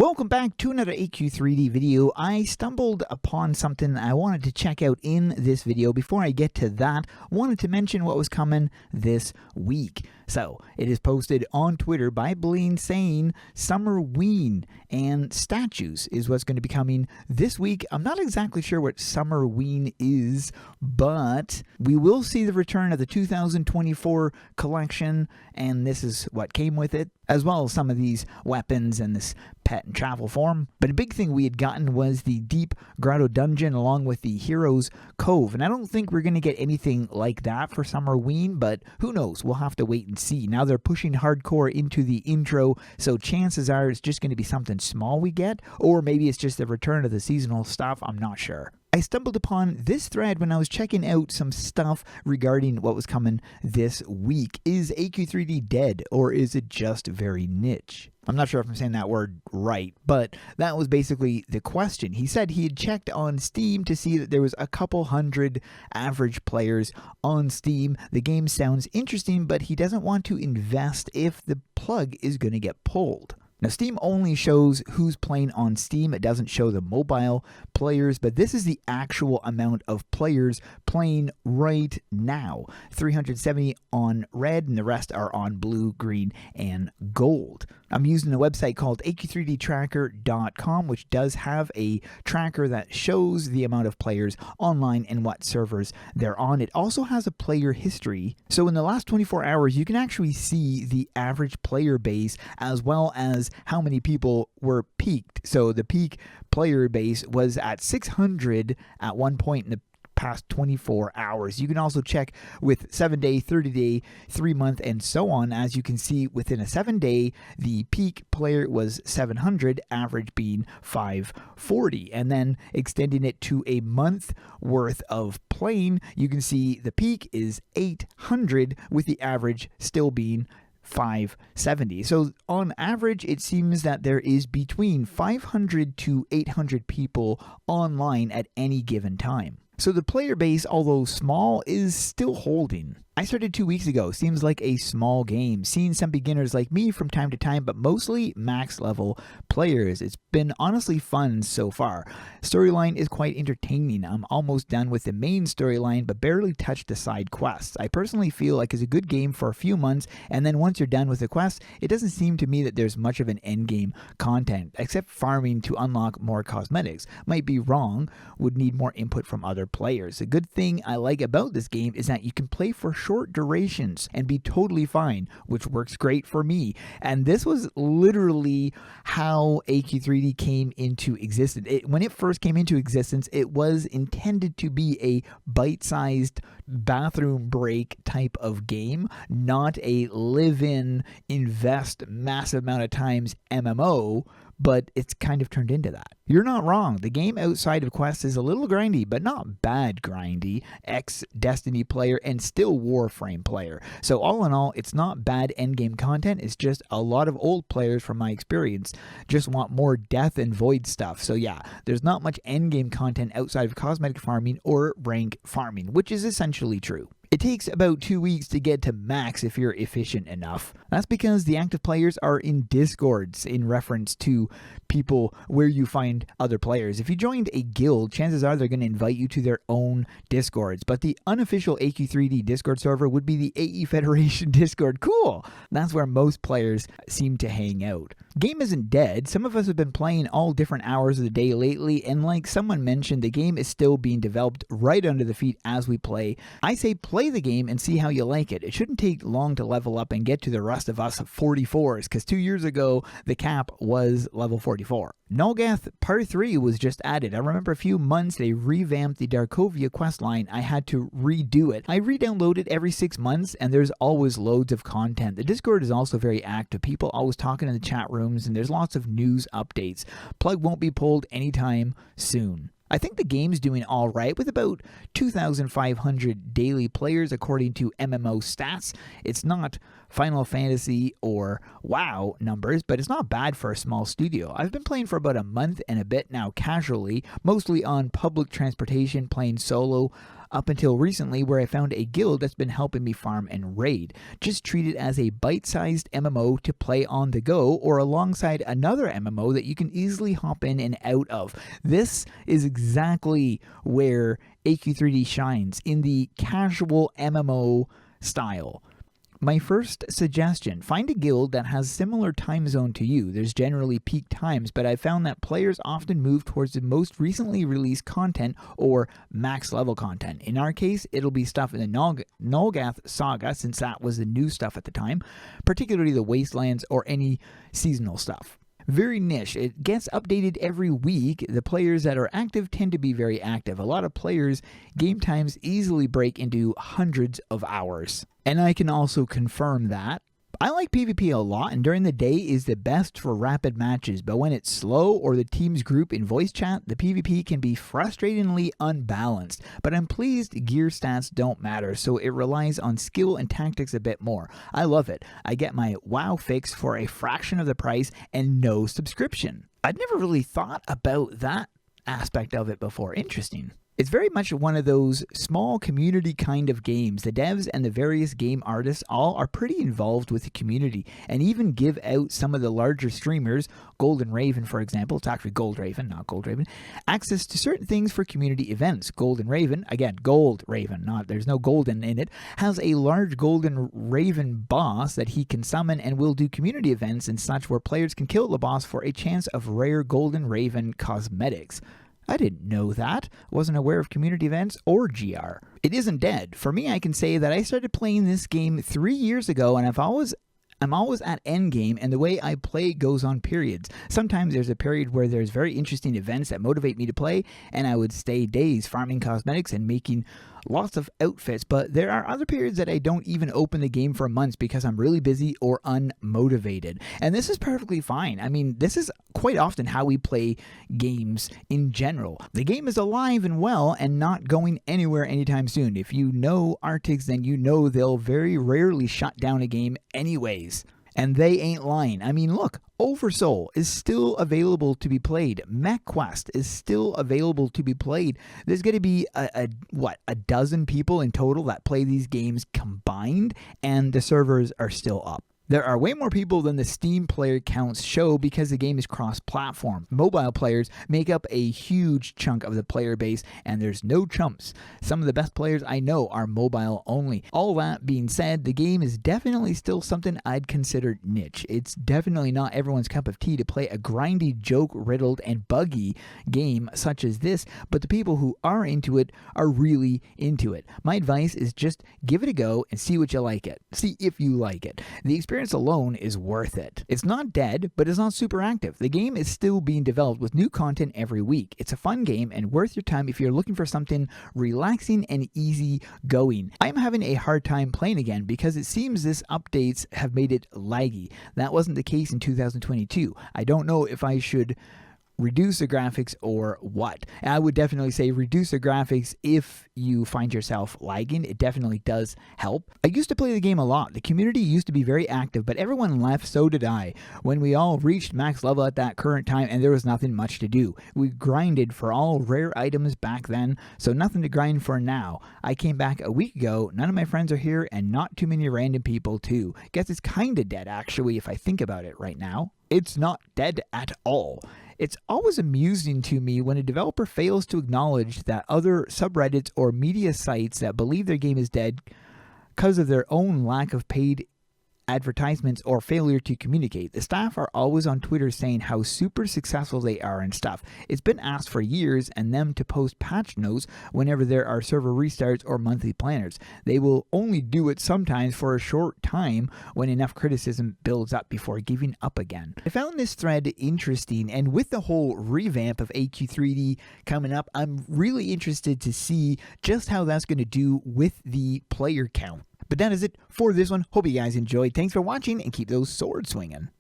Welcome back to another AQ3D video. I stumbled upon something I wanted to check out in this video. Before I get to that, wanted to mention what was coming this week. So, it is posted on Twitter by Blaine saying Summerween and statues is what's going to be coming this week. I'm not exactly sure what Summerween is, but we will see the return of the 2024 collection, and this is what came with it, as well as some of these weapons and this pet and travel form. But a big thing we had gotten was the Deep Grotto Dungeon along with the Heroes Cove, and I don't think we're going to get anything like that for Summerween, but who knows, we'll have to wait and see. Now they're pushing hardcore into the intro, so chances are it's just going to be something small we get, or maybe it's just the return of the seasonal stuff. I'm not sure. I stumbled upon this thread when I was checking out some stuff regarding what was coming this week. Is AQ3D dead, or is it just very niche? I'm not sure if I'm saying that word right, but that was basically the question. He said he had checked on Steam to see that there was a couple hundred average players on Steam. The game sounds interesting, but he doesn't want to invest if the plug is going to get pulled. Now, Steam only shows who's playing on Steam. It doesn't show the mobile players, but this is the actual amount of players playing right now. 370 on red, and the rest are on blue, green, and gold. I'm using a website called AQ3DTracker.com, which does have a tracker that shows the amount of players online and what servers they're on. It also has a player history. So in the last 24 hours, you can actually see the average player base as well as how many people were peaked. So the peak player base was at 600 at one point in the past 24 hours. You can also check with 7-day, 30-day, 3-month, and so on. As you can see, within a 7-day, the peak player was 700, average being 540. And then extending it to a month worth of playing, you can see the peak is 800 with the average still being 570. So on average, it seems that there is between 500 to 800 people online at any given time. So the player base, although small, is still holding. I started 2 weeks ago. Seems like a small game. Seeing some beginners like me from time to time, but mostly max level players. It's been honestly fun so far. Storyline is quite entertaining. I'm almost done with the main storyline, but barely touched the side quests. I personally feel like it's a good game for a few months, and then once you're done with the quest, it doesn't seem to me that there's much of an endgame content, except farming to unlock more cosmetics. Might be wrong, would need more input from other players. The good thing I like about this game is that you can play for short durations and be totally fine, which works great for me. And this was literally how AQ3D came into existence. When it first came into existence, it was intended to be a bite-sized bathroom break type of game, not a live-in, invest massive amount of times MMO, but it's kind of turned into that. You're not wrong. The game outside of quests is a little grindy, but not bad grindy. Ex-Destiny player and still Warframe player. So all in all, it's not bad endgame content. It's just a lot of old players, from my experience, just want more death and void stuff. So yeah, there's not much endgame content outside of cosmetic farming or rank farming, which is essentially true. It takes about 2 weeks to get to max if you're efficient enough. That's because the active players are in Discords, in reference to people where you find other players. If you joined a guild, chances are they're going to invite you to their own Discords. But the unofficial AQ3D Discord server would be the AE Federation Discord. Cool! That's where most players seem to hang out. Game isn't dead. Some of us have been playing all different hours of the day lately, and like someone mentioned, the game is still being developed right under the feet as we play. I say play the game and see how you like it. It shouldn't take long to level up and get to the rest of us 44s, because 2 years ago, the cap was level 44. Nulgath Part 3 was just added. I remember a few months they revamped the Darkovia questline. I had to redo it. I re-download it every 6 months, and there's always loads of content. The Discord is also very active. People always talking in the chat rooms, and there's lots of news updates. Plug won't be pulled anytime soon. I think the game's doing all right with about 2,500 daily players according to MMO stats. It's not Final Fantasy or WoW numbers, but it's not bad for a small studio. I've been playing for about a month and a bit now casually, mostly on public transportation, playing solo. up until recently, where I found a guild that's been helping me farm and raid. Just treat it as a bite-sized MMO to play on the go, or alongside another MMO that you can easily hop in and out of. This is exactly where AQ3D shines, in the casual MMO style. My first suggestion, find a guild that has similar time zone to you. There's generally peak times, but I found that players often move towards the most recently released content or max level content. In our case, it'll be stuff in the Nulgath saga, since that was the new stuff at the time, particularly the Wastelands or any seasonal stuff. Very niche. It gets updated every week. The players that are active tend to be very active. A lot of players' game times easily break into hundreds of hours. And I can also confirm that. I like PvP a lot, and during the day is the best for rapid matches, but when it's slow or the teams group in voice chat, the PvP can be frustratingly unbalanced. But I'm pleased gear stats don't matter, so it relies on skill and tactics a bit more. I love it. I get my WoW fix for a fraction of the price and no subscription. I'd never really thought about that aspect of it before. Interesting. It's very much one of those small community kind of games. The devs and the various game artists all are pretty involved with the community and even give out some of the larger streamers, Golden Raven for example, it's actually Gold Raven, not Gold Raven, access to certain things for community events. Golden Raven, again, Gold Raven, there's no golden in it, has a large Golden Raven boss that he can summon and will do community events and such where players can kill the boss for a chance of rare Golden Raven cosmetics. I didn't know that. Wasn't aware of community events or GR. It isn't dead. For me, I can say that I started playing this game 3 years ago, and I'm always at endgame, and the way I play goes on periods. Sometimes there's a period where there's very interesting events that motivate me to play, and I would stay days farming cosmetics and making lots of outfits, but there are other periods that I don't even open the game for months because I'm really busy or unmotivated. And this is perfectly fine. I mean, this is quite often how we play games in general. The game is alive and well and not going anywhere anytime soon. If you know Arctics, then you know they'll very rarely shut down a game anyways. And they ain't lying. I mean, look, Oversoul is still available to be played. MechQuest is still available to be played. There's going to be a dozen people in total that play these games combined, and the servers are still up. There are way more people than the Steam player counts show because the game is cross-platform. Mobile players make up a huge chunk of the player base, and there's no chumps. Some of the best players I know are mobile only. All that being said, the game is definitely still something I'd consider niche. It's definitely not everyone's cup of tea to play a grindy, joke-riddled, and buggy game such as this, but the people who are into it are really into it. My advice is just give it a go and see what you like it. See if you like it. The experience alone is worth it. It's not dead, but it's not super active. The game is still being developed with new content every week. It's a fun game and worth your time if you're looking for something relaxing and easy going. I'm having a hard time playing again because it seems this updates have made it laggy. That wasn't the case in 2022. I don't know if I should reduce the graphics or what. I would definitely say reduce the graphics if you find yourself lagging. It definitely does help. I used to play the game a lot. The community used to be very active, but everyone left, so did I. When we all reached max level at that current time and there was nothing much to do. We grinded for all rare items back then, so nothing to grind for now. I came back a week ago, none of my friends are here, and not too many random people too. Guess it's kinda dead actually if I think about it right now. It's not dead at all. It's always amusing to me when a developer fails to acknowledge that other subreddits or media sites that believe their game is dead because of their own lack of paid advertisements or failure to communicate. The staff are always on Twitter saying how super successful they are and stuff. It's been asked for years and them to post patch notes whenever there are server restarts or monthly planners. They will only do it sometimes for a short time when enough criticism builds up before giving up again. I found this thread interesting, and with the whole revamp of AQ3D coming up, I'm really interested to see just how that's going to do with the player count. But that is it for this one. Hope you guys enjoyed. Thanks for watching and keep those swords swinging.